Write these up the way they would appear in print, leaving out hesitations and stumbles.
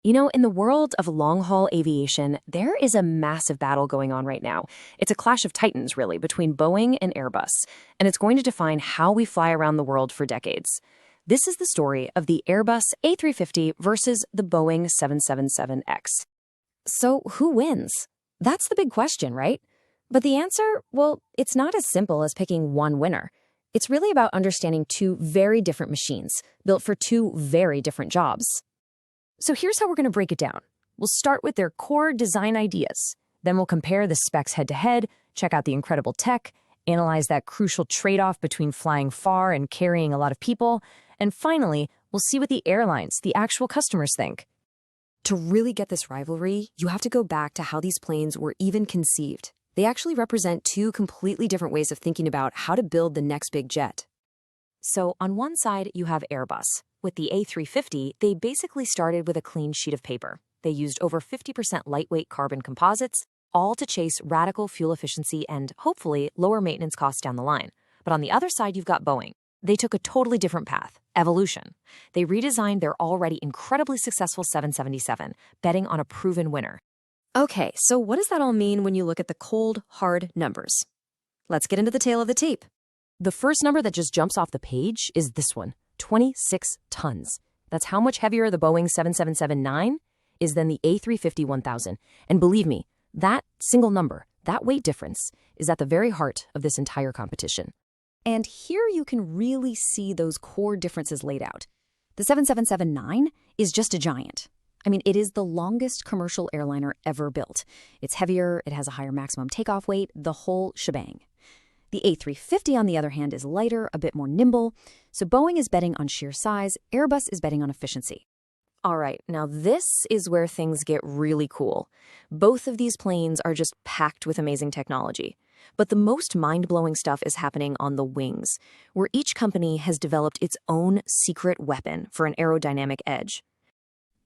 In the world of long-haul aviation, there is a massive battle going on right now. It's a clash of titans, really, between Boeing and Airbus, and it's going to define how we fly around the world for decades. This is the story of the Airbus A350 versus the Boeing 777X. So who wins? That's the big question, right? But the answer, well, it's not as simple as picking one winner. It's really about understanding two very different machines, built for two very different jobs. So here's how we're going to break it down. We'll start with their core design ideas. Then we'll compare the specs head-to-head, check out the incredible tech, analyze that crucial trade-off between flying far and carrying a lot of people, and finally, we'll see what the airlines, the actual customers, think. To really get this rivalry, you have to go back to how these planes were even conceived. They actually represent two completely different ways of thinking about how to build the next big jet. So on one side, you have Airbus. With the A350, they basically started with a clean sheet of paper. They used over 50% lightweight carbon composites, all to chase radical fuel efficiency and, hopefully, lower maintenance costs down the line. But on the other side, you've got Boeing. They took a totally different path, evolution. They redesigned their already incredibly successful 777, betting on a proven winner. Okay, so what does that all mean when you look at the cold, hard numbers? Let's get into the tail of the tape. The first number that just jumps off the page is this one. 26 tons. That's how much heavier the Boeing 777-9 is than the A350-1000. And believe me, that single number, that weight difference, is at the very heart of this entire competition. And here you can really see those core differences laid out. The 777-9 is just a giant. I mean, it is the longest commercial airliner ever built. It's heavier, it has a higher maximum takeoff weight, the whole shebang. The A350, on the other hand, is lighter, a bit more nimble. So Boeing is betting on sheer size, Airbus is betting on efficiency. All right, now this is where things get really cool. Both of these planes are just packed with amazing technology. But the most mind-blowing stuff is happening on the wings, where each company has developed its own secret weapon for an aerodynamic edge.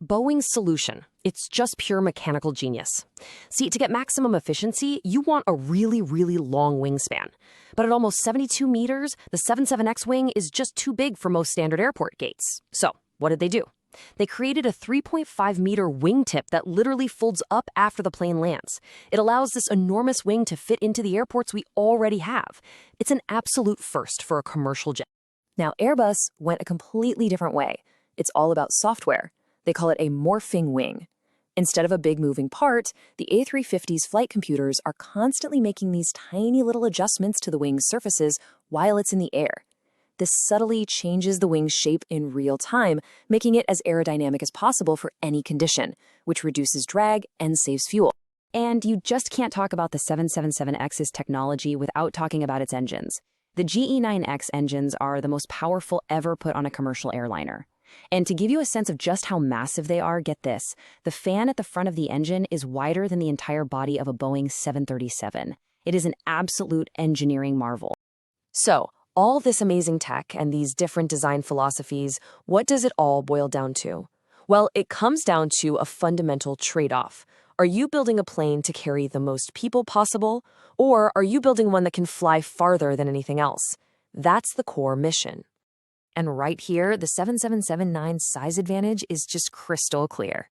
Boeing's solution, it's just pure mechanical genius. See, to get maximum efficiency, you want a really, really long wingspan. But at almost 72 meters, the 77X wing is just too big for most standard airport gates. So, what did they do? They created a 3.5-meter wingtip that literally folds up after the plane lands. It allows this enormous wing to fit into the airports we already have. It's an absolute first for a commercial jet. Now, Airbus went a completely different way. It's all about software. They call it a morphing wing. Instead of a big moving part, the A350's flight computers are constantly making these tiny little adjustments to the wing's surfaces while it's in the air. This subtly changes the wing's shape in real time, making it as aerodynamic as possible for any condition, which reduces drag and saves fuel. And you just can't talk about the 777X's technology without talking about its engines. The GE9X engines are the most powerful ever put on a commercial airliner. And to give you a sense of just how massive they are, get this. The fan at the front of the engine is wider than the entire body of a Boeing 737. It is an absolute engineering marvel. So, all this amazing tech and these different design philosophies, what does it all boil down to? Well, it comes down to a fundamental trade-off. Are you building a plane to carry the most people possible, or are you building one that can fly farther than anything else? That's the core mission. And right here, the 777-9 size advantage is just crystal clear.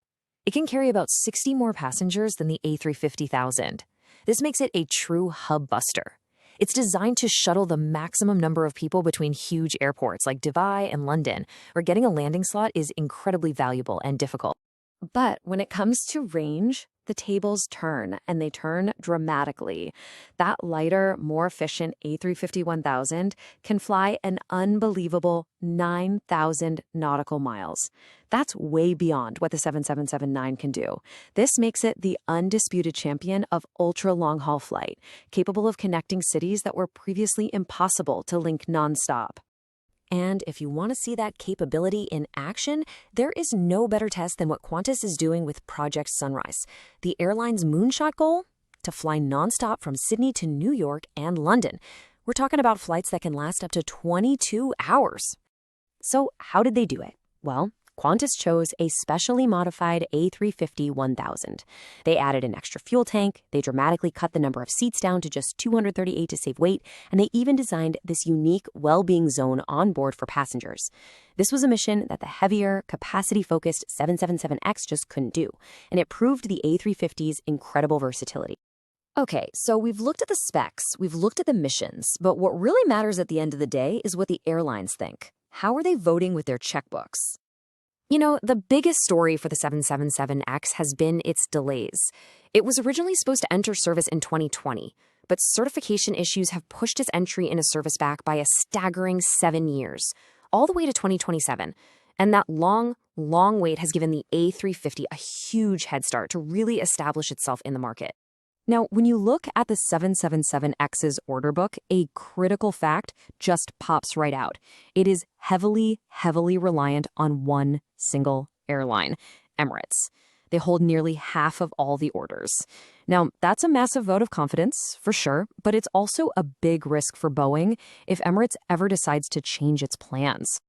It can carry about 60 more passengers than the A350-1000. This makes it a true hub buster. It's designed to shuttle the maximum number of people between huge airports like Dubai and London, where getting a landing slot is incredibly valuable and difficult. But when it comes to range, the tables turn, and they turn dramatically. That lighter, more efficient A350-1000 can fly an unbelievable 9,000 nautical miles. That's way beyond what the 777-9 can do. This makes it the undisputed champion of ultra-long-haul flight, capable of connecting cities that were previously impossible to link nonstop. And if you want to see that capability in action, there is no better test than what Qantas is doing with Project Sunrise, the airline's moonshot goal: to fly nonstop from Sydney to New York and London. We're talking about flights that can last up to 22 hours. So how did they do it? Well, Qantas chose a specially modified A350-1000. They added an extra fuel tank, they dramatically cut the number of seats down to just 238 to save weight, and they even designed this unique well-being zone on board for passengers. This was a mission that the heavier, capacity-focused 777X just couldn't do, and it proved the A350's incredible versatility. Okay, so we've looked at the specs, we've looked at the missions, but what really matters at the end of the day is what the airlines think. How are they voting with their checkbooks? You know, the biggest story for the 777X has been its delays. It was originally supposed to enter service in 2020, but certification issues have pushed its entry into service back by a staggering 7 years, all the way to 2027. And that long wait has given the A350 a huge head start to really establish itself in the market. Now, when you look at the 777X's order book, a critical fact just pops right out. It is heavily reliant on one single airline, Emirates. They hold nearly half of all the orders. Now, that's a massive vote of confidence, for sure, but it's also a big risk for Boeing if Emirates ever decides to change its plans.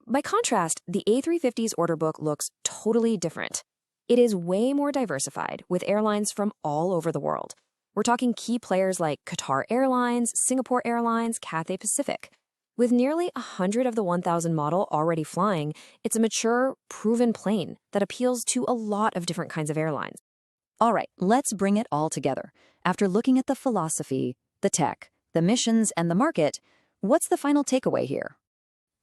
By contrast, the A350's order book looks totally different. It is way more diversified, with airlines from all over the world. We're talking key players like Qatar Airlines, Singapore Airlines, Cathay Pacific. With nearly 100 of the 1000 model already flying, it's a mature, proven plane that appeals to a lot of different kinds of airlines. All right, let's bring it all together. After looking at the philosophy, the tech, the missions, and the market, what's the final takeaway here?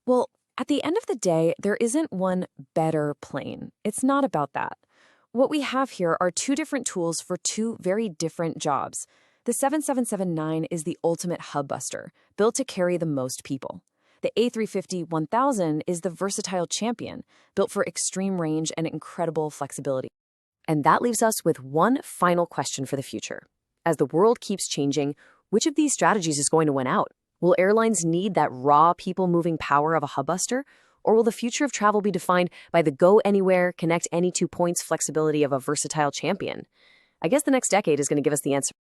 Well, at the end of the day, there isn't one better plane. It's not about that. What we have here are two different tools for two very different jobs. The 7779 is the ultimate hub buster, built to carry the most people. The A350-1000 is the versatile champion, built for extreme range and incredible flexibility. And that leaves us with one final question for the future. As the world keeps changing, which of these strategies is going to win out? Will airlines need that raw people-moving power of a hub buster? Or will the future of travel be defined by the go-anywhere, connect-any-2 points flexibility of a versatile champion? I guess the next decade is going to give us the answer.